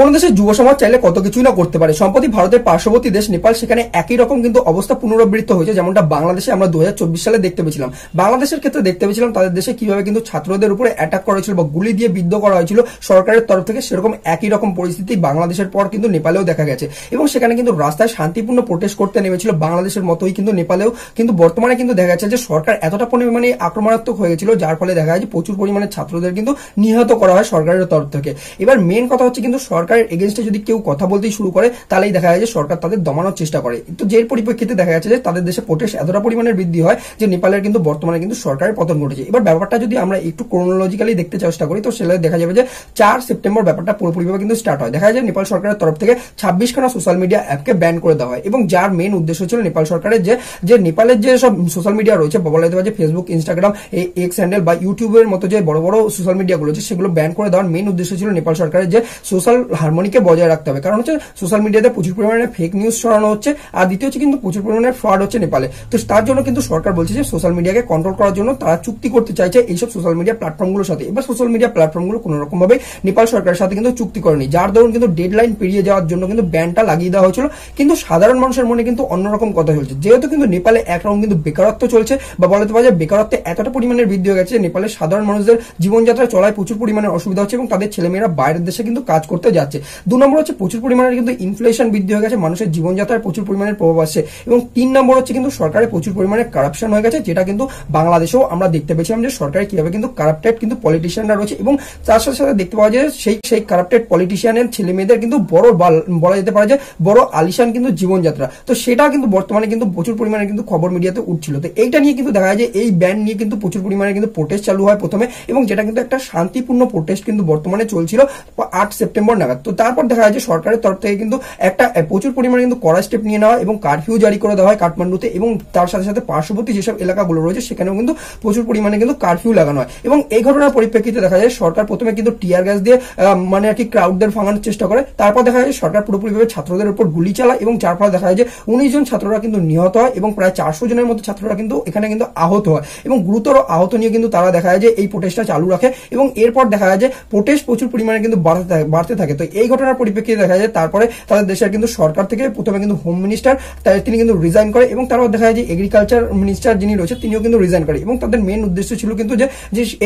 কোন দেশের যুব সমাজ চাইলে কত কিছুই না করতে পারে। সম্প্রতি ভারতের পার্শ্ববর্তী দেশ নেপাল, সেখানে একই রকম কিন্তু অবস্থা পুনরাবৃত্ত হয়েছে, যেমনটা বাংলাদেশে আমরা 2024 সালে দেখতে পেয়েছিলাম। বাংলাদেশের ক্ষেত্রে দেখতে পেয়েছিলাম তাদের দেশে কিভাবে কিন্তু ছাত্রদের উপরে অ্যাটাক করা হয়েছিল বা গুলি দিয়ে বিদ্ধ করা হয়েছিল সরকারের তরফ থেকে। সেরকম একই রকম পরিস্থিতি বাংলাদেশের পর কিন্তু নেপালেও দেখা গেছে, এবং সেখানে কিন্তু রাস্তায় শান্তিপূর্ণ প্রোটেস্ট করতে নেমেছিল বাংলাদেশের মতোই কিন্তু নেপালেও। কিন্তু বর্তমানে কিন্তু দেখা যাচ্ছে যে সরকার এতটা পরিমাণে আক্রমণাত্মক হয়ে গেছিল, যার ফলে দেখা যায় যে প্রচুর পরিমাণে ছাত্রদের কিন্তু নিহত করা হয় সরকারের তরফ থেকে। এবার মেন কথা হচ্ছে কিন্তু সরকারের এগেনস্টে যদি কেউ কথা বলতেই শুরু করে, তাহলেই দেখা যায় যে সরকার তাদের দমানোর চেষ্টা করে। তো যে পরিপ্রেক্ষিতে দেখা যাচ্ছে যে তাদের দেশে প্রোটেস্ট এতটা পরিমাণে বৃদ্ধি হয় যে নেপালের কিন্তু বর্তমানে কিন্তু সরকারের পতন ঘটেছে। এবার ব্যাপারটা যদি আমরা একটু ক্রোনোলজিক্যালি দেখতে চেষ্টা করি, তো সেটা দেখা যাবে যে 4 সেপ্টেম্বর ব্যাপারটা পুরোপুরিভাবে কিন্তু স্টার্ট হয়। দেখা যায় নেপাল সরকারের তরফ থেকে 26খানা সোশ্যাল মিডিয়া অ্যাপকে ব্যান করে দেওয়া হয়, এবং যার মেন উদ্দেশ্য ছিল নেপাল সরকারের যে নেপালের যে সব সোশ্যাল মিডিয়া রয়েছে, বলা যেতে পারে যে ফেসবুক, ইনস্টাগ্রাম, এক্স হ্যান্ডেল বা ইউটিউবের মতো যে বড় বড় সোশ্যাল মিডিয়া গুলো আছে সেগুলো ব্যান করে দেওয়ার মেন উদ্দেশ্য ছিল নেপাল সরকারের যে সোশ্যাল হারমোনিকে বজায় রাখতে হবে। কারণ হচ্ছে সোশ্যাল মিডিয়াতে প্রচুর পরিমাণে ফেক নিউজ ছড়ানো হচ্ছে, আর দ্বিতীয় হচ্ছে কিন্তু প্রচুর পরিমাণে ফ্রড হচ্ছে নেপালে। তো তার জন্য কিন্তু সরকার বলছে যে সোশ্যাল মিডিয়াকে কন্ট্রোল করার জন্য তারা চুক্তি করতে চাইছে এইসব সোশ্যাল মিডিয়া প্ল্যাটফর্মগুলোর সাথে। এবার সোশ্যাল মিডিয়া প্ল্যাটফর্মগুলো কোনো রকম ভাবে নেপাল সরকারের সাথে কিন্তু চুক্তি করেনি, যার দরুন কিন্তু ডেডলাইন পেরিয়ে যাওয়ার জন্য কিন্তু ব্যানটা লাগিয়ে দেওয়া হয়েছিল। কিন্তু সাধারণ মানুষের মনে কিন্তু অন্যরকম কথা চলছে, যেহেতু কিন্তু নেপালে একরকম কিন্তু বেকারত্ব চলছে, বা বলতে পারে যে বেকারত্বে এতটা পরিমাণে বৃদ্ধি হয়ে গেছে নেপালের সাধারণ মানুষদের জীবনযাত্রা চলায় প্রচুর পরিমাণে অসুবিধা হচ্ছে, এবং তাদের ছেলেমেয়েরা বাইরের দেশে কিন্তু কাজ করতে যাচ্ছে। 2 নম্বর হচ্ছে প্রচুর পরিমাণে কিন্তু ইনফ্লেশন বৃদ্ধি হয়ে গেছে, মানুষের জীবনযাত্রায় প্রচুর পরিমাণে প্রভাব আসছে, এবং 3 নম্বর হচ্ছে কিন্তু সরকারের প্রচুর পরিমাণে কারাপশন হয়ে গেছে, যেটা কিন্তু বাংলাদেশেও আমরা দেখতে পেয়েছিলাম যে সরকারে কিভাবে কিন্তু কারাপ্টেড কিন্তু পলিটিশিয়ানরা রয়েছে, এবং তার সাথে সাথে দেখতে পাওয়া যায় সেই কারাপ্টেড পলিটিশিয়ানের ছেলে মেয়েদের কিন্তু বড় বলা যেতে পারে যে বড় আলিশান কিন্তু জীবনযাত্রা। তো সেটা কিন্তু বর্তমানে কিন্তু প্রচুর পরিমাণে কিন্তু খবর মিডিয়াতে উঠছিল। তো এইটা নিয়ে কিন্তু দেখা যায় যে এই ব্যান নিয়ে কিন্তু প্রচুর পরিমাণে কিন্তু প্রোটেস্ট চালু হয় প্রথমে, এবং যেটা কিন্তু একটা শান্তিপূর্ণ প্রোটেস্ট কিন্তু বর্তমানে চলছিল 8 সেপ্টেম্বর নাগাদ। তো তারপর দেখা যায় যে সরকারের তরফ থেকে কিন্তু একটা প্রচুর পরিমাণে কিন্তু কড়া স্টেপ নিয়ে নেওয়া এবং কারফিউ জারি করে দেওয়া হয় কাঠমান্ডুতে, এবং তার সাথে সাথে পার্শ্ববর্তী যেসব এলাকাগুলো রয়েছে সেখানেও কিন্তু প্রচুর পরিমাণে কিন্তু কারফিউ লাগানো হয়। এবং এই ঘটনার পরিপ্রেক্ষিতে দেখা যায় সরকার প্রথমে কিন্তু টিয়ার গ্যাস দিয়ে মানে আর কি ক্রাউডদের ভাঙানোর চেষ্টা করে, তারপর দেখা যায় সরকার পুরোপুরিভাবে ছাত্রদের উপর গুলি চালায়, এবং যার ফলে দেখা যায় যে 19 জন ছাত্ররা কিন্তু নিহত হয়, এবং প্রায় 400 জনের মতো ছাত্ররা কিন্তু এখানে কিন্তু আহত হয়, এবং গুরুতর আহত নিয়ে কিন্তু তারা দেখা যায় যে এই প্রোটেস্টটা চালু রাখে, এবং এরপর দেখা যায় যে প্রোটেস্ট প্রচুর পরিমাণে কিন্তু বাড়তে থাকে। তো এই ঘটনার পরিপ্রেক্ষিতে দেখা যায় তারপরে তাদের দেশের কিন্তু সরকার থেকে প্রথমে কিন্তু হোম মিনিস্টার তিনি কিন্তু রিজাইন করে, এবং তারপর দেখা যায় যে এগ্রিকালচার মিনিস্টার যিনি রয়েছে তিনিও কিন্তু রিজাইন করে, এবং তাদের মেন উদ্দেশ্য ছিল কিন্তু যে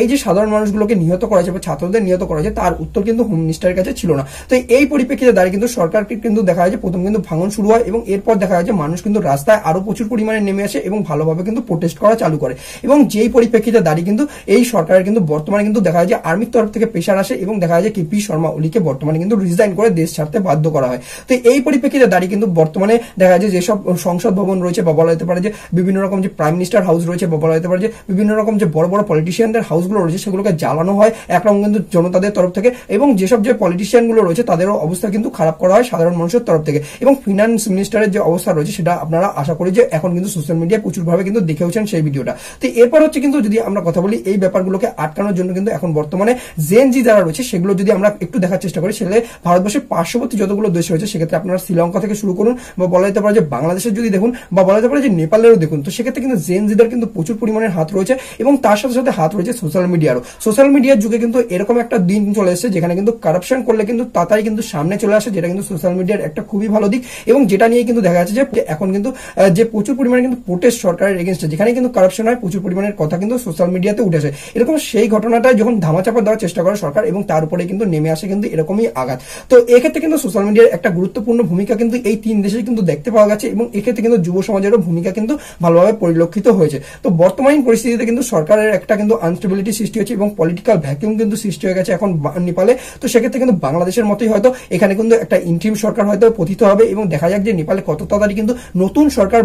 এই যে সাধারণ মানুষগুলোকে নিহত করা হয়েছে বা ছাত্রদের নিহত করা হয়েছে তার উত্তর কিন্তু হোম মিনিস্টারের কাছে ছিল না। তো এই পরিপ্রেক্ষিতে দাঁড়িয়ে কিন্তু সরকারকে কিন্তু দেখা যায় যে প্রথম কিন্তু ভাঙন শুরু হয়, এবং এরপর দেখা যায় যে মানুষ কিন্তু রাস্তায় আরো প্রচুর পরিমাণে নেমে আসে এবং ভালোভাবে কিন্তু প্রোটেস্ট করা চালু করে, এবং যেই পরিপ্রেক্ষিতে দাঁড়িয়ে কিন্তু এই সরকারের কিন্তু বর্তমানে কিন্তু দেখা যায় যে আর্মির তরফ থেকে প্রেশার আসে, এবং দেখা যায় যে কেপি শর্মা ওলিকে বর্তমানে কিন্তু রিজাইন করে দেশ ছাড়তে বাধ্য করা হয়। তো এই পরিপ্রেক্ষিতে দাঁড়িয়ে কিন্তু বর্তমানে দেখা যায় যেসব সংসদ ভবন রয়েছে বা বলা যেতে পারে যে বিভিন্ন রকম যে প্রাইম মিনিস্টার হাউস রয়েছে বা বলা যেতে পারে যে বিভিন্ন রকম যে বড় বড় পলিটিশিয়ানদের হাউসগুলো রয়েছে সেগুলোকে জ্বালানো হয় একরকম কিন্তু জনতাদের তরফ থেকে, এবং যেসব যে পলিটিশিয়ান গুলো রয়েছে তাদেরও অবস্থা কিন্তু খারাপ করা হয় সাধারণ মানুষের তরফ থেকে। এবং ফিনান্স মিনিস্টারের যে অবস্থা রয়েছে সেটা আপনারা আশা করি যে এখন কিন্তু সোশ্যাল মিডিয়ায় প্রচুরভাবে কিন্তু দেখেওছেন সেই ভিডিওটা। তো এরপর হচ্ছে কিন্তু যদি আমরা কথা বলি এই ব্যাপারগুলোকে আটকানোর জন্য কিন্তু এখন বর্তমানে জেন জি যারা রয়েছে সেগুলো যদি আমরা একটু দেখার চেষ্টা করি, সেগুলো ভারতবর্ষের পার্শ্ববর্তী যতগুলো দেশ রয়েছে সেক্ষেত্রে আপনারা শ্রীলঙ্কা থেকে শুরু করুন, বা বলা যেতে পারে যে বাংলাদেশের যদি দেখুন, বা বলা যেতে পারে যে নেপালেরও দেখুন, তো সেক্ষেত্রে কিন্তু জেন জিদের কিন্তু প্রচুর পরিমাণের হাত রয়েছে, এবং তার সাথে সাথে হাত রয়েছে সোশ্যাল মিডিয়ারও। সোশ্যাল মিডিয়ার যুগে কিন্তু এরকম একটা দিন চলে এসেছে যেখানে কিন্তু কারাপশন করলে কিন্তু তাড়াতাড়ি কিন্তু সামনে চলে আসে, যেটা কিন্তু সোশ্যাল মিডিয়ার একটা খুবই ভালো দিক, এবং যেটা নিয়ে কিন্তু দেখা যাচ্ছে যে এখন কিন্তু যে প্রচুর পরিমাণে কিন্তু প্রোটেস্ট সরকারের এগেনস্টে যেখানে কিন্তু কারাপশন হয় প্রচুর পরিমাণের কথা কিন্তু সোশ্যাল মিডিয়াতে উঠে আসে। এরকম সেই ঘটনাটা যখন ধামাচাপা দেওয়ার চেষ্টা করে সরকার, এবং তার উপরে কিন্তু নেমে আসে কিন্তু এরকমই আঘাত। তো এক্ষেত্রে কিন্তু সোশ্যাল মিডিয়ার একটা গুরুত্বপূর্ণ ভূমিকা কিন্তু এই 3 দেশে কিন্তু দেখতে পাওয়া গেছে, এবং এক্ষেত্রে কিন্তু যুব সমাজেরও ভূমিকা কিন্তু ভালোভাবে পরিলক্ষিত হয়েছে। তো বর্তমান পরিস্থিতিতে কিন্তু সরকারের একটা কিন্তু আনস্টেবিলিটি সৃষ্টি হয়েছে, এবং পলিটিক্যাল ভ্যাকিউম কিন্তু সৃষ্টি হয়ে গেছে এখন নেপালে। তো সেক্ষেত্রে কিন্তু বাংলাদেশের মতোই হয়তো এখানে কিন্তু একটা ইন্টিম সরকার হয়তো পতিত হবে, এবং দেখা যাক যে নেপালে কত তাড়াতাড়ি কিন্তু নতুন সরকার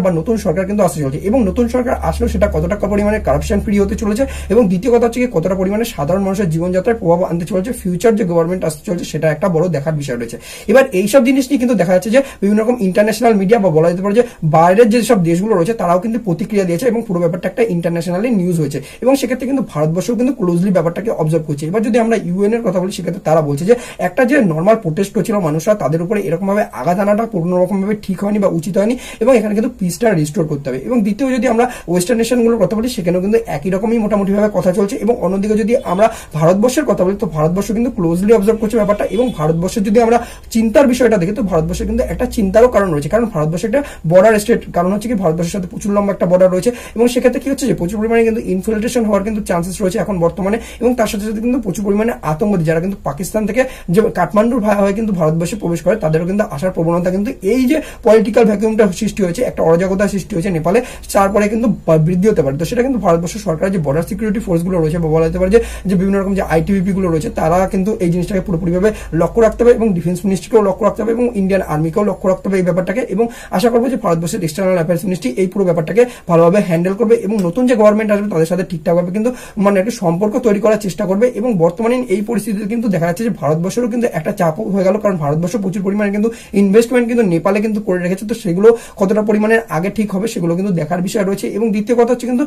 কিন্তু আসতে চলছে, এবং নতুন সরকার আসলেও সেটা কতটা পরিমাণে কারাপশন ফ্রি হতে চলেছে, এবং দ্বিতীয় কথা হচ্ছে কতটা পরিমাণে সাধারণ মানুষের জীবনযাত্রায় প্রভাব আনতে চলেছে, ফিউচার যে গভর্নমেন্ট আসতে চলছে সেটা একটা বড় দেখার বিষয় রয়েছে। এবার এইসব জিনিস নিয়ে কিন্তু দেখা যাচ্ছে যে বিভিন্ন রকম ইন্টারন্যাশনাল মিডিয়া বা বলা যেতে পারে যে বাইরের যেসব দেশগুলো রয়েছে তারাও কিন্তু প্রতিক্রিয়া দিয়েছে, এবং পুরো ব্যাপারটা একটা ইন্টারন্যাশনালি নিউজ হয়েছে, এবং সেক্ষেত্রে কিন্তু ভারতবর্ষও কিন্তু ক্লোজলি ব্যাপারটাকে অবজার্ভ করছে। এবার যদি আমরা ইউএন এর কথা বলি সেক্ষেত্রে তারা বলছে যে একটা যে নর্মাল প্রোটেস্ট হচ্ছিল মানুষরা তাদের উপরে এরকম ভাবে আঘাত আনাটা কোনো রকম ভাবে ঠিক হয়নি বা উচিত হয়নি, এবং এখানে কিন্তু পিসটা রিস্টোর করতে হবে। এবং দ্বিতীয় যদি আমরা ওয়েস্টার্ন নেশনগুলোর কথা বলি সেখানেও কিন্তু একই রকমই মোটামুটি ভাবে কথা চলছে, এবং অন্যদিকে যদি আমরা ভারতবর্ষের কথা বলি তো ভারতবর্ষ কিন্তু ক্লোজলি অবজার্ভ করছে ব্যাপারটা, এবং ভারতবর্ষের যদি আমরা চিন্তার বিষয়টা দেখি তো ভারতবর্ষের কিন্তু একটা চিন্তারও কারণ রয়েছে, কারণ ভারতবর্ষের একটা বর্ডার স্টেট, কারণ হচ্ছে কি ভারতবর্ষের সাথে প্রচুর লম্বা একটা বর্ডার রয়েছে এবং সেক্ষেত্রে কি হচ্ছে যে প্রচুর পরিমাণে কিন্তু ইনফিল্ট্রেশন হওয়ার কিন্তু চান্সেস রয়েছে এখন বর্তমানে, এবং তার সাথে সাথে কিন্তু প্রচুর পরিমাণে আতঙ্কবাদী যারা কিন্তু পাকিস্তান থেকে যে কাঠমান্ডুর হয়ে কিন্তু ভারতবর্ষে প্রবেশ করে তাদেরও কিন্তু আসার প্রবণতা কিন্তু এই যে পলিটিক্যাল ভ্যাকুয়ামটা সৃষ্টি হয়েছে, একটা অরাজকতা সৃষ্টি হয়েছে নেপালে, তারপরে কিন্তু বৃদ্ধি হতে পারে। তো সেটা কিন্তু ভারতবর্ষ সরকারের যে বর্ডার সিকিউরিটি ফোর্স গুলো রয়েছে বা বলা যেতে পারে যে বিভিন্ন রকম যে আইটিবিপি গুলো রয়েছে তারা কিন্তু এই জিনিসটাকে পুরোপুরিভাবে লক্ষ্য রাখতে হবে এবং ডিফেন্স মিনিস্ট্রিকেও লক্ষ্য রাখতে হবে এবং ইন্ডিয়ান আর্মিকেও লক্ষ্য রাখতে হবে এই ব্যাপারটাকে, এবং আশা করবো যে ভারতবর্ষের এক্সটার্নাল অ্যাফেয়ার্স মিনিস্ট্রি এই পুরো ব্যাপারটাকে ভালোভাবে হ্যান্ডেল করবে এবং নতুন যে গভর্নমেন্ট আসবে তাদের সাথে ঠিকঠাকভাবে কিন্তু মানে একটা সম্পর্ক তৈরি করার চেষ্টা করবে। এবং বর্তমানে এই পরিস্থিতিতে কিন্তু দেখা যাচ্ছে যে ভারতবর্ষেরও কিন্তু একটা চাপ হয়ে গেল, কারণ ভারতবর্ষ প্রচুর পরিমাণে কিন্তু ইনভেস্টমেন্ট কিন্তু নেপালে কিন্তু করে রেখেছে, তো সেগুলো কতটা পরিমাণে আগে ঠিক হবে সেগুলো কিন্তু দেখার বিষয় রয়েছে। এবং দ্বিতীয় কথা হচ্ছে কিন্তু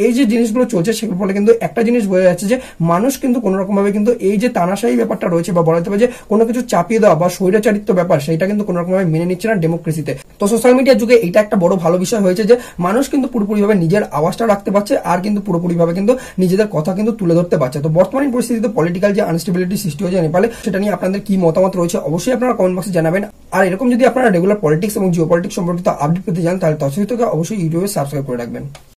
এই যে জিনিসগুলো চলছে সেগুলোর ফলে কিন্তু একটা জিনিস বোঝা যাচ্ছে যে মানুষ কিন্তু কোন রকম ভাবে কিন্তু এই যে তানাশাহী ব্যাপারটা রয়েছে বা বলা যেতে পারে যে কোনো কিছু চাপিয়ে দেওয়া বা স্বৈরাচারিত্ব ব্যাপার সেটা কিন্তু কোন রকম ভাবে মেনে নিচ্ছে না ডেমোক্রেসিতে। তো সোশ্যাল মিডিয়ার যুগে এটা একটা বড় ভালো বিষয় হয়েছে যে মানুষ কিন্তু পুরোপুরিভাবে নিজের আওয়াজটা রাখতে পারছে আর কিন্তু পুরোপুরিভাবে কিন্তু নিজেদের কথা কিন্তু তুলে ধরতে পারছে। তো বর্তমান পরিস্থিতিতে পলিটিক্যাল যে আনস্টেবিলিটি সৃষ্টি হয়েছে নেপালে সেটা নিয়ে আপনাদের কি মতামত রয়েছে অবশ্যই আপনারা কমেন্ট বক্সে জানাবেন। আর এরকম যদি আপনারা রেগুলার পলিটিক্স এবং জিওপলিটিক্স সম্পর্কিত আপডেট পেতে চান তাহলে তথ্য অবশ্যই ইউটিউবে সাবস্ক্রাইব করে রাখবেন।